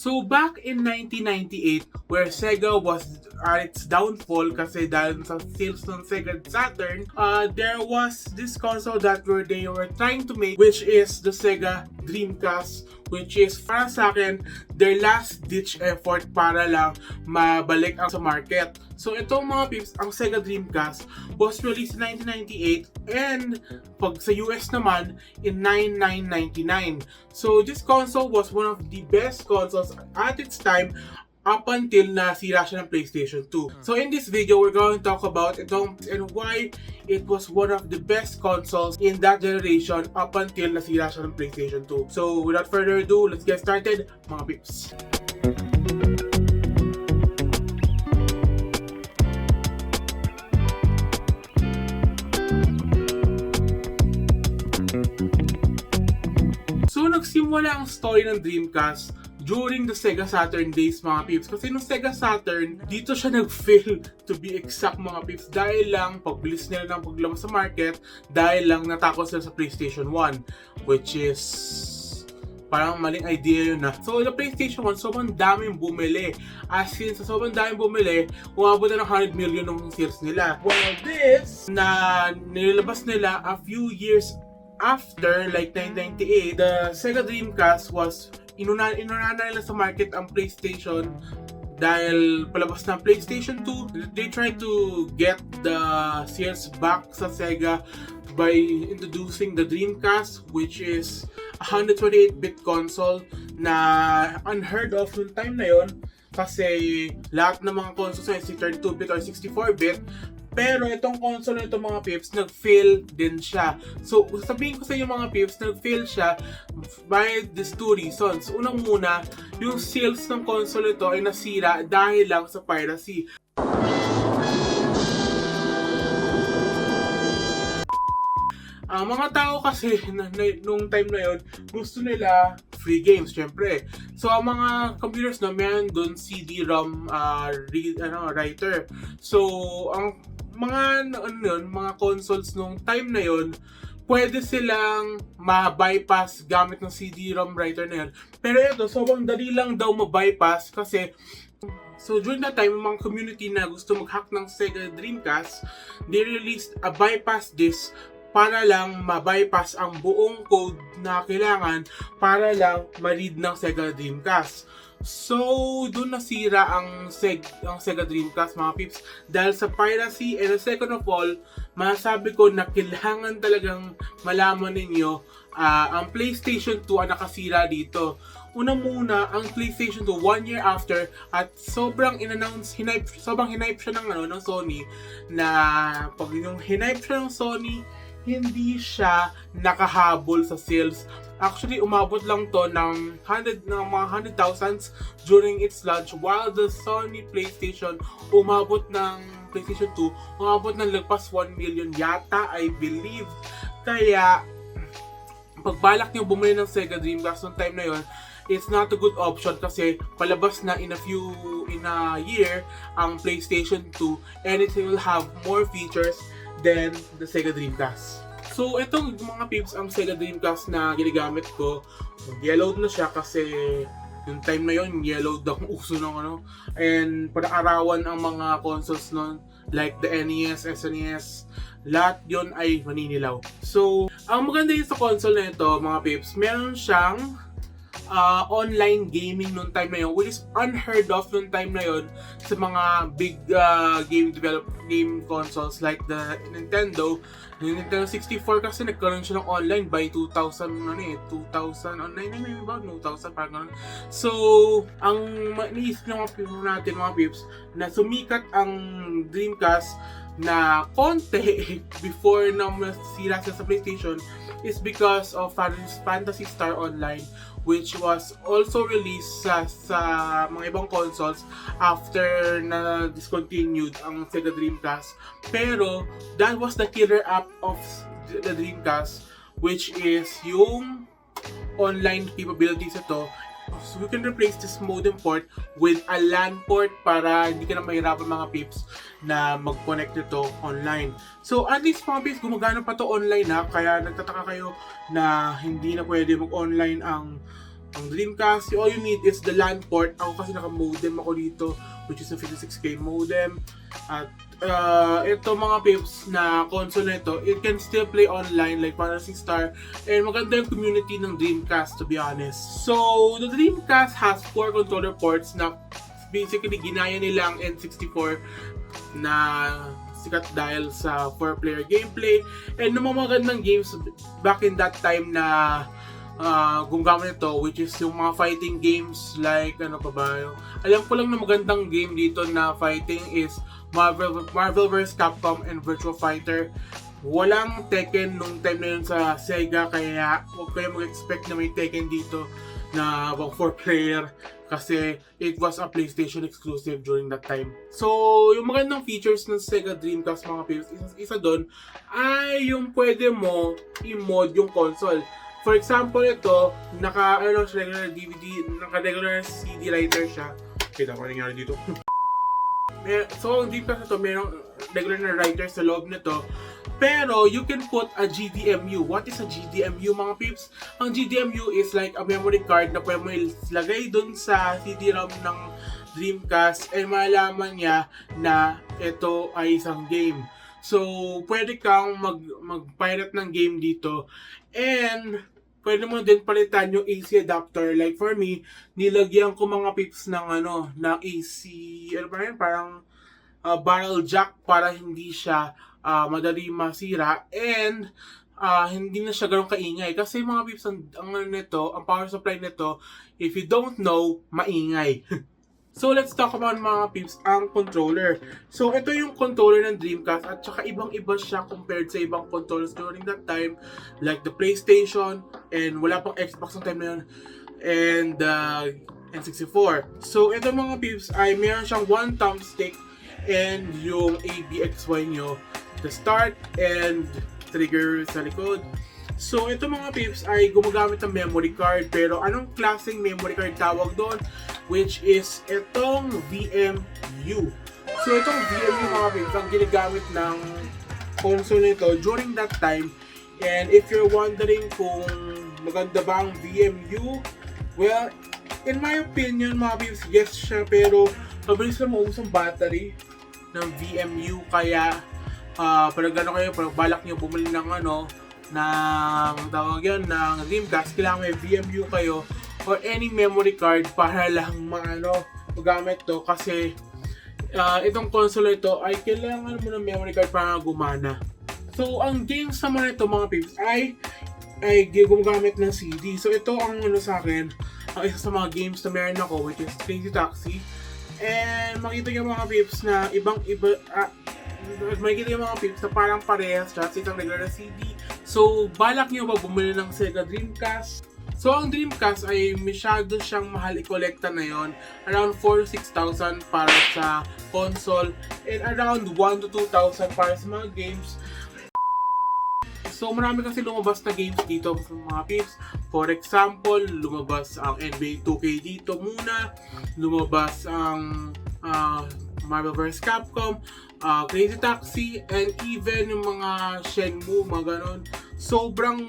So back in 1998, where Sega was at its downfall kasi dahil sa sales ng Sega Saturn, there was this console that they were trying to make, which is the Sega Dreamcast, which is para sa akin their last ditch effort para lang mabalik ang sa market. So itong mga peeps, ang Sega Dreamcast was released in 1998 and pag sa US naman in 1999. So this console was one of the best consoles at its time up until nasira siya ng PlayStation 2. So in this video, we're going to talk about itong and why it was one of the best consoles in that generation up until nasira siya ng PlayStation 2. So without further ado, let's get started, mga peeps. So nagsimula ang story ng Dreamcast during the Sega Saturn days, mga peeps. Kasi nung Sega Saturn, dito siya nag-fail, to be exact, mga peeps. Dahil lang, pagbilis nila ng paglabas sa market, dahil lang natakot sila sa PlayStation 1. Which is parang maling idea yun na. So, the PlayStation 1, sobrang daming bumili. As in, sa sobrang daming bumili, umabot na ng 100 million ng sales nila. Well, this, na nilabas nila a few years after, like 1998, the Sega Dreamcast was inuna nila sa market ang PlayStation dahil palabas ng PlayStation 2. They tried to get the sales back sa Sega by introducing the Dreamcast, which is a 128-bit console na unheard of noong time na yon kasi lahat ng mga consoles ay 32-bit or 64-bit. Pero itong console na itong mga peeps, nag-fail din siya. So, sabihin ko sa inyo mga peeps, nag-fail siya by these two reasons. Unang muna, yung sales ng console ito ay nasira dahil lang sa piracy. Ang mga tao kasi nung time na yon, gusto nila free games, syempre. So ang mga computers na meron doon CD-ROM writer. So ang mga mga consoles nung time na yon, pwede silang ma-bypass gamit ng CD-ROM writer na yun. Pero ito, sobrang dali lang daw ma-bypass kasi so during that time, mga community na gusto mag-hack ng Sega Dreamcast, they released a bypass disk para lang ma-bypass ang buong code na kailangan para lang ma-read ng Sega Dreamcast. So, doon nasira ang Sega Dreamcast, mga peeps, dahil sa piracy. And second of all, masasabi ko na kailangan talagang malaman ninyo ang PlayStation 2 ang nakasira dito. Una muna, ang PlayStation 2 1 year after at sobrang hype siya ng Sony na pag yung hype siya ng Sony, hindi siya nakahabol sa sales. Actually, umabot lang to ng mga 100,000 during its launch, while the Sony PlayStation umabot ng PlayStation 2, umabot ng lagpas 1 million yata, I believe. Kaya, pagbalak niyo bumili ng Sega Dreamcast noong time na yon, it's not a good option kasi palabas na in a year ang PlayStation 2 and it will have more features than the Sega Dreamcast. So, itong mga peeps, ang Sega Dreamcast na ginagamit ko, yellowed na siya kasi yung time na yon yellowed daw ang uso ng and pag-arawan ang mga consoles nun, like the NES, SNES, lahat yon ay maninilaw. So, ang maganda yun sa console na ito, mga peeps, meron siyang online gaming noong time na yun, which is unheard of noong time na yun sa mga big game consoles like the Nintendo 64 kasi nagkaroon siya ng online by 2000 online na about 2000 parang ganun. So ang naisip natin mga peeps na sumikat ang Dreamcast na konti before na masira siya sa PlayStation is because of Phantasy Star Online, which was also released sa mga ibang consoles after na discontinued ang Sega Dreamcast. Pero that was the killer app of the Dreamcast, which is yung online capabilities ito. So we can replace this modem port with a LAN port para hindi ka na mahirapan mga peeps na mag-connect nito online. So at least mga peeps, gumagana pa to online kaya nagtataka kayo na hindi na pwede mag-online ang ang Dreamcast. All you need is the LAN port. Ako kasi naka-modem ako dito, which is a 56K modem. At ito mga pips na console na ito, it can still play online like Phantasy Star, and maganda yung community ng Dreamcast, to be honest. So the Dreamcast has 4 controller ports na basically ginaya nilang N64 na sikat dahil sa 4-player gameplay, and ng mga magandang games back in that time na gumagamit ito, which is yung mga fighting games like ano pa ba yung, alam ko lang na magandang game dito na fighting is Marvel vs. Capcom and Virtua Fighter. Walang Tekken nung time na yun sa Sega, kaya huwag kayo mag-expect na may Tekken dito na 4-player kasi it was a PlayStation exclusive during that time. So, yung magandang features ng Sega Dreamcast mga peeps, isa doon ay yung pwede mo i-mod yung console. For example, ito, regular DVD, regular CD writer siya. Kita ko nangyari dito. So, ang Dreamcast na ito, mayroong regular na writer sa loob nito. Pero, you can put a GDMU. What is a GDMU, mga peeps? Ang GDMU is like a memory card na pwede mo ilagay dun sa CD-ROM ng Dreamcast, and malaman niya na ito ay isang game. So, pwede kang mag-pirate ng game dito. And pwede mo din palitan yung AC adapter. Like for me, nilagyan ko mga pips ng ng AC, ano ba yun? Parang barrel jack para hindi siya madali masira, and hindi na siya ganun kaingay. Kasi mga pips, ang power supply nito, if you don't know, maingay. So, let's talk about mga peeps, ang controller. So, ito yung controller ng Dreamcast at saka ibang-iba siya compared sa ibang controllers during that time, like the PlayStation, and wala pang Xbox ng time na yun, and N64. So, ito mga peeps ay meron siyang one thumbstick and yung ABXY nyo, the start and trigger sa likod. So, ito mga peeps ay gumagamit ng memory card, pero anong klaseng memory card tawag doon? Which is itong VMU. So, itong VMU mga peeps, ang ginagamit ng console nito during that time. And if you're wondering kung maganda ba ang VMU, well, in my opinion mga peeps, yes siya, pero mabilis na maubos ang battery ng VMU. Kaya, pag balak nyo bumili ng ng Dreamcast, kailangan may VMU kayo or any memory card para lang magamit to, kasi itong console ito ay kailangan mo ng memory card para gumana. So, ang games naman ito mga peeps ay gumagamit ng CD. So, ito ang sa akin, ang isa sa mga games na meron ako, which is Crazy Taxi. And makita nyo mga peeps na makikita nyo mga peeps na parang parehas siya sa isang regular CD. So, balak nyo ba bumili ng Sega Dreamcast? So, ang Dreamcast ay masyado siyang mahal i-collecta na yon. Around 4,000 to 6,000 para sa console, and around 1,000 to 2,000 para sa mga games. So, marami kasi lumabas na games dito sa mga peeps. For example, lumabas ang NBA 2K dito muna. Lumabas ang Marvel vs. Capcom, Crazy Taxi, and even yung mga Shenmue, mga ganon. Sobrang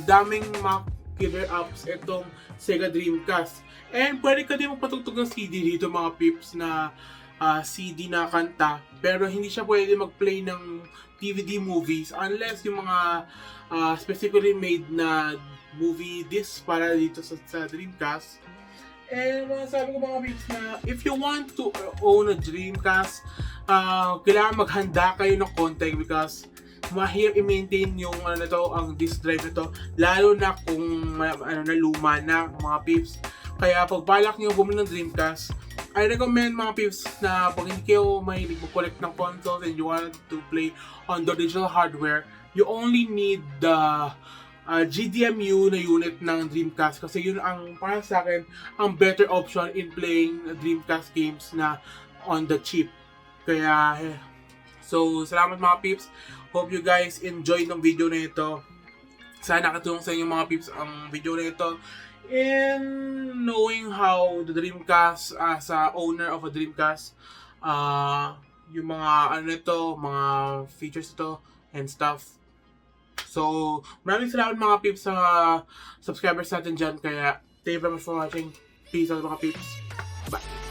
daming mga killer apps itong Sega Dreamcast. And pwede ka din magpatugtog ng CD dito mga peeps, na CD na kanta, pero hindi siya pwede mag-play ng DVD movies unless yung mga specifically made na movie discs para dito sa Dreamcast. And sabi ko mga peeps na if you want to own a Dreamcast, kailangan maghanda kayo ng konti, because mahirap i-maintain yung ang disk drive nito, lalo na kung luma na mga peeps. Kaya pag balak nyo bumili ng Dreamcast, I recommend mga peeps na pag hindi kayo mahilig mag-collect ng consoles and you want to play on the original hardware, you only need the GDMU na unit ng Dreamcast, kasi yun ang para sa akin ang better option in playing Dreamcast games na on the chip. Kaya so salamat mga peeps. Hope you guys enjoyed ng video na ito. Sana nakatulong sa inyo mga peeps ang video na ito in knowing how the Dreamcast, as a owner of a Dreamcast, yung mga mga features ito and stuff. So, maraming salamat mga peeps sa subscribers natin dyan. Kaya Thank you very much for watching. Peace out mga peeps. Bye.